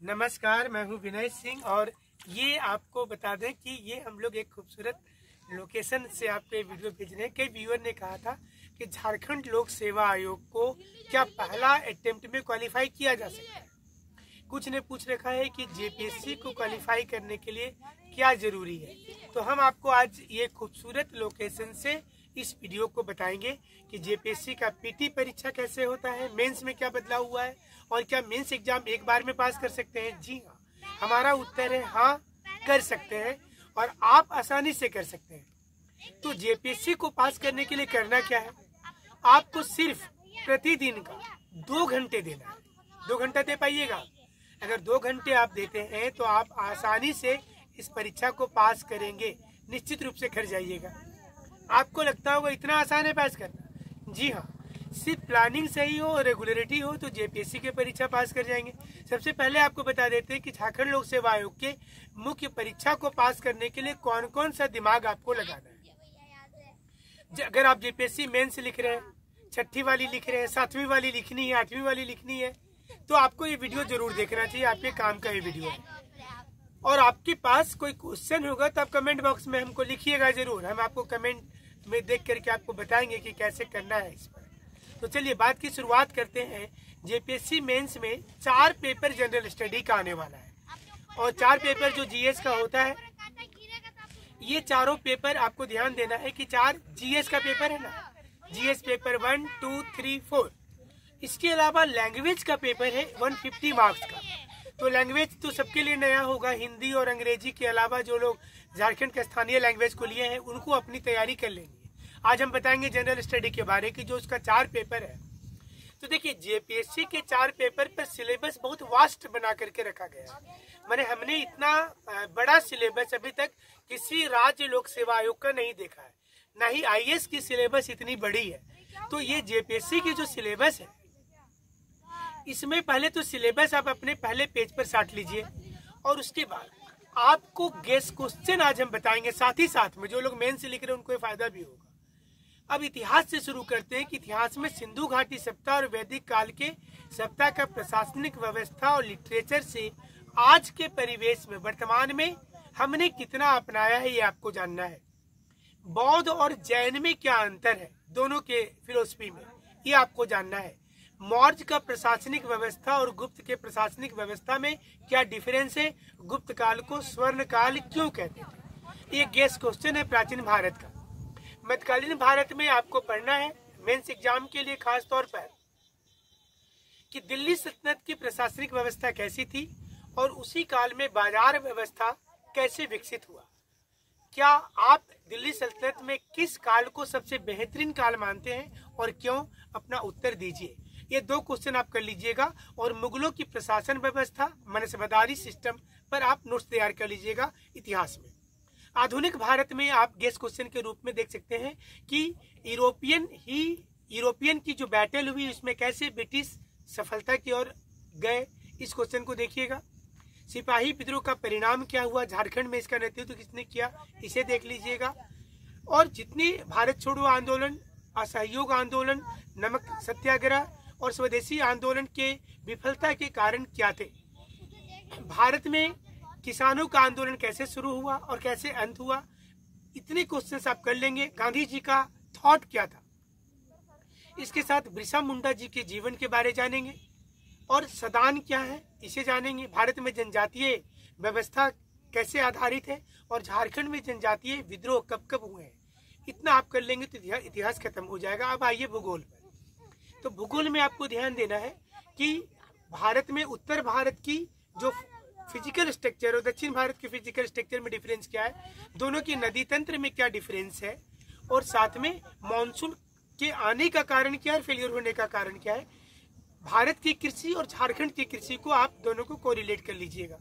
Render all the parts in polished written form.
नमस्कार, मैं हूं विनय सिंह और ये आपको बता दें कि ये हम लोग एक खूबसूरत लोकेशन से आपको वीडियो भेज रहे हैं। कई व्यूअर ने कहा था कि झारखंड लोक सेवा आयोग को क्या पहला अटेम्प्ट में क्वालिफाई किया जा सकता है। कुछ ने पूछ रखा है कि जेपीएससी को क्वालिफाई करने के लिए क्या जरूरी है। तो हम आपको आज ये खूबसूरत लोकेशन से इस वीडियो को बताएंगे कि जेपीएससी का पीटी परीक्षा कैसे होता है, मेंस में क्या बदलाव हुआ है और क्या मेंस एग्जाम एक बार में पास कर सकते हैं। जी हाँ, हमारा उत्तर है हाँ, कर सकते हैं और आप आसानी से कर सकते हैं। तो जेपीएससी को पास करने के लिए करना क्या है, आपको सिर्फ प्रतिदिन का 2 घंटे देना है। 2 घंटा दे पाइएगा। अगर 2 घंटे आप देते हैं तो आप आसानी से इस परीक्षा को पास करेंगे। निश्चित रूप से कर जाइएगा। आपको लगता होगा इतना आसान है पास करना। जी हाँ, सिर्फ प्लानिंग सही हो और रेगुलरिटी हो तो जेपीएससी के परीक्षा पास कर जाएंगे। सबसे पहले आपको बता देते हैं कि झारखंड लोक सेवा आयोग के मुख्य परीक्षा को पास करने के लिए कौन कौन सा दिमाग आपको लगाना है। अगर आप जेपीएससी मेंस लिख रहे हैं, 6ठी वाली लिख रहे हैं, 7वीं वाली लिखनी है, 8वीं वाली लिखनी है, तो आपको ये वीडियो जरूर देखना चाहिए। आपके काम का ये वीडियो है। और आपके पास कोई क्वेश्चन होगा तो आप कमेंट बॉक्स में हमको लिखिएगा जरूर। हम आपको कमेंट में देख करके आपको बताएंगे कि कैसे करना है इस पर। तो चलिए बात की शुरुआत करते हैं। जेपीएससी मेंस में 4 पेपर जनरल स्टडी का आने वाला है और 4 पेपर जो जीएस का होता है। ये चारों पेपर आपको ध्यान देना है कि 4 जीएस का पेपर है ना, जीएस पेपर 1, 2, 3, 4। इसके अलावा लैंग्वेज का पेपर है 150 मार्क्स का। तो लैंग्वेज तो सबके लिए नया होगा। हिंदी और अंग्रेजी के अलावा जो लोग झारखंड के स्थानीय लैंग्वेज को लिए हैं उनको अपनी तैयारी कर लेंगे। आज हम बताएंगे जनरल स्टडी के बारे की जो उसका 4 पेपर है। तो देखिए, जेपीएससी के 4 पेपर पर सिलेबस बहुत वास्ट बना करके रखा गया है। मैंने हमने इतना बड़ा सिलेबस अभी तक किसी राज्य लोक सेवा आयोग का नहीं देखा है, ना ही आईएएस की सिलेबस इतनी बड़ी है। तो ये जेपीएससी की जो सिलेबस है, इसमें पहले तो सिलेबस आप अपने पहले पेज पर साट लीजिए और उसके बाद आपको गेस्ट क्वेश्चन आज हम बताएंगे। साथ ही साथ में जो लोग मेन से लिख रहे हैं उनको फायदा भी होगा। अब इतिहास से शुरू करते हैं कि इतिहास में सिंधु घाटी सभ्यता और वैदिक काल के सभ्यता का प्रशासनिक व्यवस्था और लिटरेचर से आज के परिवेश में वर्तमान में हमने कितना अपनाया है, ये आपको जानना है। बौद्ध और जैन में क्या अंतर है दोनों के फिलोसफी में, ये आपको जानना है। मौर्य का प्रशासनिक व्यवस्था और गुप्त के प्रशासनिक व्यवस्था में क्या डिफरेंस है, गुप्त काल को स्वर्ण काल क्यों कहते थे। ये गेस्ट क्वेश्चन है प्राचीन भारत का। मध्यकालीन भारत में आपको पढ़ना है मेंस एग्जाम के लिए खास तौर पर कि दिल्ली सल्तनत की प्रशासनिक व्यवस्था कैसी थी और उसी काल में बाजार व्यवस्था कैसे विकसित हुआ। क्या आप दिल्ली सल्तनत में किस काल को सबसे बेहतरीन काल मानते हैं और क्यों, अपना उत्तर दीजिए। ये 2 क्वेश्चन आप कर लीजिएगा और मुगलों की प्रशासन व्यवस्था मनसबदारी सिस्टम पर आप नोट्स तैयार कर लीजिएगा इतिहास में। आधुनिक भारत में आप गेस्ट क्वेश्चन के रूप में देख सकते हैं कि यूरोपियन की जो बैटल हुई उसमें कैसे ब्रिटिश सफलता की ओर गए, इस क्वेश्चन को देखिएगा। सिपाही विद्रोह का परिणाम क्या हुआ, झारखंड में इसका नेतृत्व किसने किया, इसे देख लीजिएगा। और जितने भारत छोड़ो आंदोलन, असहयोग आंदोलन, नमक सत्याग्रह और स्वदेशी आंदोलन के विफलता के कारण क्या थे, भारत में किसानों का आंदोलन कैसे शुरू हुआ और कैसे अंत हुआ, इतने क्वेश्चंस आप कर लेंगे। गांधी जी का थॉट क्या था, इसके साथ बिरसा मुंडा जी के जीवन के बारे जानेंगे और सदान क्या है इसे जानेंगे। भारत में जनजातीय व्यवस्था कैसे आधारित है और झारखंड में जनजातीय विद्रोह कब कब हुए हैं, इतना आप कर लेंगे तो इतिहास खत्म हो जाएगा। अब आइए भूगोल पर। तो भूगोल में आपको ध्यान देना है कि भारत में उत्तर भारत की जो फिजिकल स्ट्रक्चर और दक्षिण भारत के फिजिकल स्ट्रक्चर में डिफरेंस क्या है, दोनों की नदी तंत्र में क्या डिफरेंस है और साथ में मॉनसून के आने का कारण क्या है, फेलियर होने का कारण क्या है। भारत की कृषि और झारखंड की कृषि को आप दोनों को कोरिलेट कर लीजिएगा।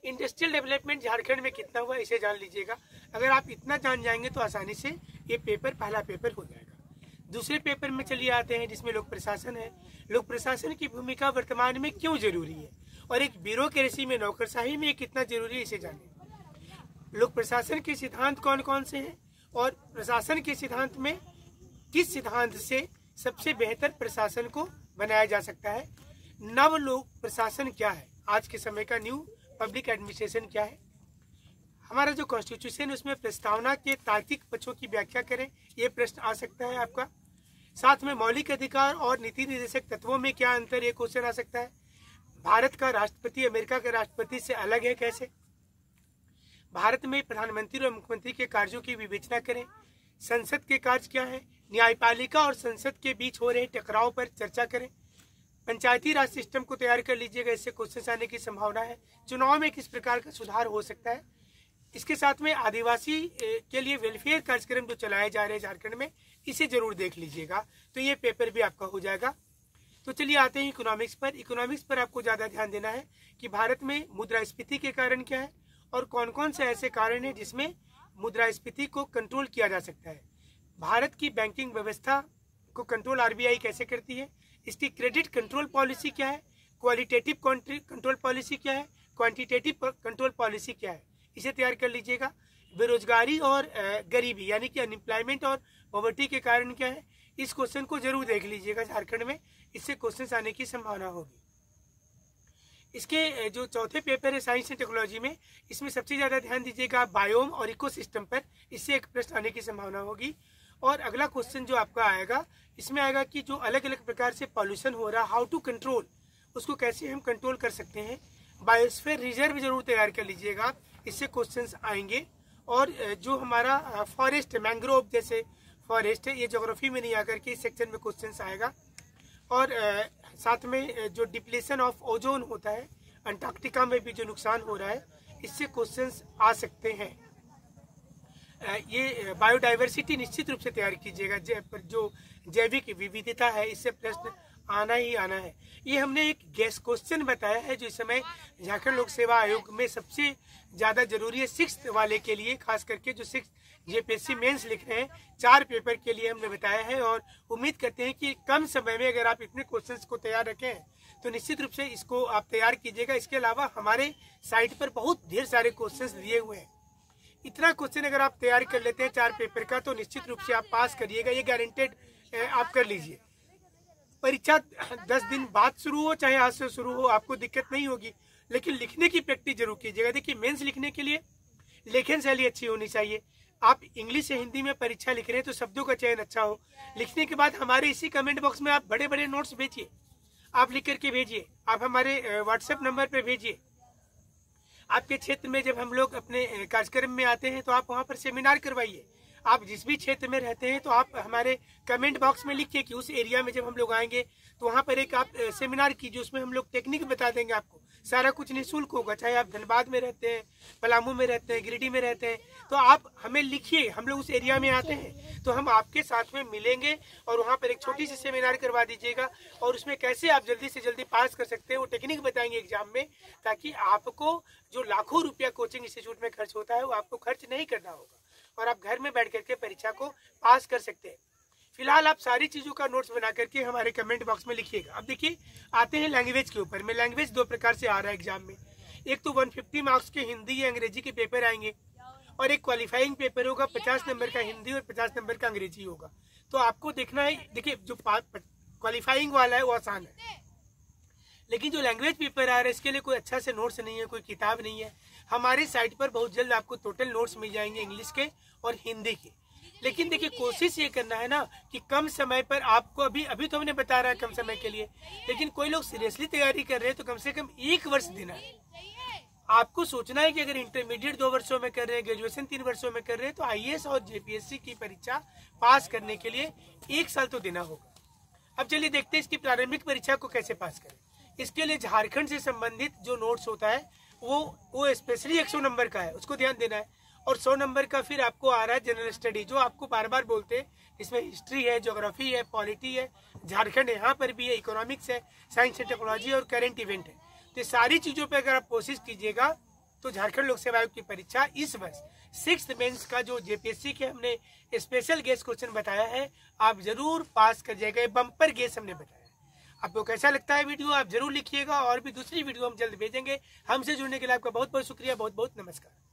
इंडस्ट्रियल डेवलपमेंट झारखंड में कितना हुआ इसे जान लीजिएगा। अगर आप इतना जान जाएंगे तो आसानी से ये पेपर पहला पेपर हो जाएगा। दूसरे पेपर में चलिए आते हैं जिसमें लोक प्रशासन है। लोक प्रशासन की भूमिका वर्तमान में क्यों जरूरी है और एक ब्यूरोक्रेसी में नौकरशाही में कितना जरूरी है, इसे जानिए। लोक प्रशासन के सिद्धांत कौन कौन से हैं और प्रशासन के सिद्धांत में किस सिद्धांत से सबसे बेहतर प्रशासन को बनाया जा सकता है। नव लोक प्रशासन क्या है, आज के समय का न्यू पब्लिक एडमिनिस्ट्रेशन क्या है। हमारा जो कॉन्स्टिट्यूशन है उसमें प्रस्तावना के तार्किक पक्षों की व्याख्या करें, ये प्रश्न आ सकता है आपका। साथ में मौलिक अधिकार और नीति निर्देशक तत्वों में क्या अंतर, ये क्वेश्चन आ सकता है। भारत का राष्ट्रपति अमेरिका के राष्ट्रपति से अलग है कैसे। भारत में प्रधानमंत्री और मुख्यमंत्री के कार्यों की विवेचना करें। संसद के कार्य क्या है। न्यायपालिका और संसद के बीच हो रहे टकराव पर चर्चा करें। पंचायती राज सिस्टम को तैयार कर लीजिएगा, इससे क्वेश्चन आने की संभावना है। चुनाव में किस प्रकार का सुधार हो सकता है। इसके साथ में आदिवासी के लिए वेलफेयर कार्यक्रम जो चलाए जा रहे हैं झारखंड में, इसे जरूर देख लीजिएगा, तो ये पेपर भी आपका हो जाएगा। तो चलिए आते हैं इकोनॉमिक्स पर। इकोनॉमिक्स पर आपको ज़्यादा ध्यान देना है कि भारत में मुद्रास्फीति के कारण क्या है और कौन कौन से ऐसे कारण हैं जिसमें मुद्रास्फीति को कंट्रोल किया जा सकता है। भारत की बैंकिंग व्यवस्था को कंट्रोल आरबीआई कैसे करती है, इसकी क्रेडिट कंट्रोल पॉलिसी क्या है, क्वालिटेटिव कंट्रोल पॉलिसी क्या है, क्वांटिटेटिव कंट्रोल पॉलिसी क्या है, इसे तैयार कर लीजिएगा। बेरोजगारी और गरीबी यानी कि अनएम्प्लॉयमेंट और पॉवर्टी के कारण क्या है, इस क्वेश्चन को जरूर देख लीजिएगा झारखंड में, इससे क्वेश्चन आने की संभावना होगी। इसके जो चौथे पेपर है साइंस एंड टेक्नोलॉजी में, इसमें सबसे ज्यादा ध्यान दीजिएगा बायोम और इकोसिस्टम पर, इससे एक प्रश्न आने की संभावना होगी। और अगला क्वेश्चन जो आपका आएगा, इसमें आएगा कि जो अलग अलग प्रकार से पॉल्यूशन हो रहा, हाउ टू कंट्रोल, उसको कैसे हम कंट्रोल कर सकते हैं। बायोस्फीयर रिजर्व जरूर तैयार कर लीजिएगा, इससे क्वेश्चंस आएंगे। और जो हमारा फॉरेस्ट, मैंग्रोव जैसे फॉरेस्ट है, ये ज्योग्राफी में नहीं आकर के इस सेक्शन में क्वेश्चंस आएगा। और साथ में जो डिप्लेशन ऑफ ओजोन होता है, अंटार्कटिका में भी जो नुकसान हो रहा है, इससे क्वेश्चंस आ सकते हैं। ये बायोडाइवर्सिटी निश्चित रूप से तैयार कीजिएगा, जो जैविक विविधता है, इससे प्रश्न आना ही आना है। ये हमने एक गैस क्वेश्चन बताया है जो इस समय झारखंड लोक सेवा आयोग में सबसे ज्यादा जरूरी है, 6th वाले के लिए, खास करके जो 6th जेपीएससी मेंस लिख रहे हैं, 4 पेपर के लिए हमने बताया है। और उम्मीद करते हैं कि कम समय में अगर आप इतने क्वेश्चंस को तैयार रखें तो निश्चित रूप से इसको आप तैयार कीजिएगा। इसके अलावा हमारे साइट पर बहुत ढेर सारे क्वेश्चंस दिए हुए हैं। इतना क्वेश्चन अगर आप तैयार कर लेते हैं 4 पेपर का, तो निश्चित रूप से आप पास करिएगा, ये गारंटेड आप कर लीजिए। परीक्षा 10 दिन बाद शुरू हो चाहे आज से शुरू हो, आपको दिक्कत नहीं होगी, लेकिन लिखने की प्रैक्टिस जरूर कीजिएगा। देखिए, मेंस लिखने के लिए लेखन शैली अच्छी होनी चाहिए। आप इंग्लिश से हिंदी में परीक्षा लिख रहे हैं तो शब्दों का चयन अच्छा हो। लिखने के बाद हमारे इसी कमेंट बॉक्स में आप बड़े बड़े नोट्स भेजिए, आप लिख करके भेजिए, आप हमारे व्हाट्सएप नंबर पे भेजिए। आपके क्षेत्र में जब हम लोग अपने कार्यक्रम में आते हैं तो आप वहाँ पर सेमिनार करवाइए। आप जिस भी क्षेत्र में रहते हैं तो आप हमारे कमेंट बॉक्स में लिखिए कि उस एरिया में जब हम लोग आएंगे तो वहाँ पर एक आप सेमिनार कीजिए, उसमें हम लोग टेक्निक बता देंगे आपको। सारा कुछ निःशुल्क होगा, चाहे आप धनबाद में रहते हैं, पलामू में रहते हैं, गिरिडीह में रहते हैं, तो आप हमें लिखिए, हम लोग उस एरिया में आते हैं तो हम आपके साथ में मिलेंगे और वहाँ पर एक छोटी सी सेमिनार करवा दीजिएगा। और उसमें कैसे आप जल्दी से जल्दी पास कर सकते हैं वो टेक्निक बताएंगे एग्जाम में, ताकि आपको जो लाखों रुपया कोचिंग इंस्टीट्यूट में खर्च होता है वो आपको खर्च नहीं करना होगा और आप घर में बैठ करके परीक्षा को पास कर सकते हैं। फिलहाल आप सारी चीजों का नोट्स बना करके हमारे कमेंट बॉक्स में लिखिएगा। अब देखिए, आते हैं लैंग्वेज के ऊपर में। लैंग्वेज 2 प्रकार से आ रहा है एग्जाम में। एक तो 150 मार्क्स के हिंदी या अंग्रेजी के पेपर आएंगे और एक क्वालिफाइंग पेपर होगा, 50 नंबर का हिंदी और 50 नंबर का अंग्रेजी होगा। तो आपको देखना है, देखिए जो क्वालिफाइंग वाला है वो आसान है, लेकिन जो लैंग्वेज पेपर आ रहा है इसके लिए कोई अच्छा से नोट्स नहीं है, कोई किताब नहीं है। हमारी साइट पर बहुत जल्द आपको टोटल नोट्स मिल जाएंगे इंग्लिश के और हिंदी के। लेकिन देखिए, कोशिश ये करना है ना कि कम समय पर आपको, अभी तो हमने बता रहा है कम समय के लिए, लेकिन कोई लोग सीरियसली तैयारी कर रहे हैं तो कम से कम 1 वर्ष देना है। आपको सोचना है कि अगर इंटरमीडिएट 2 वर्षों में कर रहे हैं, ग्रेजुएशन 3 वर्षों में कर रहे हैं, तो आईएएस और जेपीएससी की परीक्षा पास करने के लिए 1 साल तो देना होगा। अब चलिए देखते हैं इसकी प्रारंभिक परीक्षा को कैसे पास करें। इसके लिए झारखंड से संबंधित जो नोट्स होता है वो स्पेशली 100 नंबर का है, उसको ध्यान देना है। और 100 नंबर का फिर आपको आ रहा है जनरल स्टडी, जो आपको बार बार बोलते हैं, इसमें हिस्ट्री है, ज्योग्राफी है, पॉलिटी है, झारखंड यहाँ पर भी है, इकोनॉमिक्स है, साइंस एंड टेक्नोलॉजी और करंट इवेंट है। तो ये सारी चीजों पर अगर आप कोशिश कीजिएगा तो झारखंड लोक सेवा आयोग की परीक्षा इस वर्ष 6th मेंस का जो जेपीएससी के हमने स्पेशल गेस क्वेश्चन बताया है, आप जरूर पास कर जाएगा। बम्पर गेस हमने बताया। आपको कैसा लगता है वीडियो, आप जरूर लिखिएगा। और भी दूसरी वीडियो हम जल्द भेजेंगे। हमसे जुड़ने के लिए आपका बहुत बहुत शुक्रिया, बहुत बहुत नमस्कार।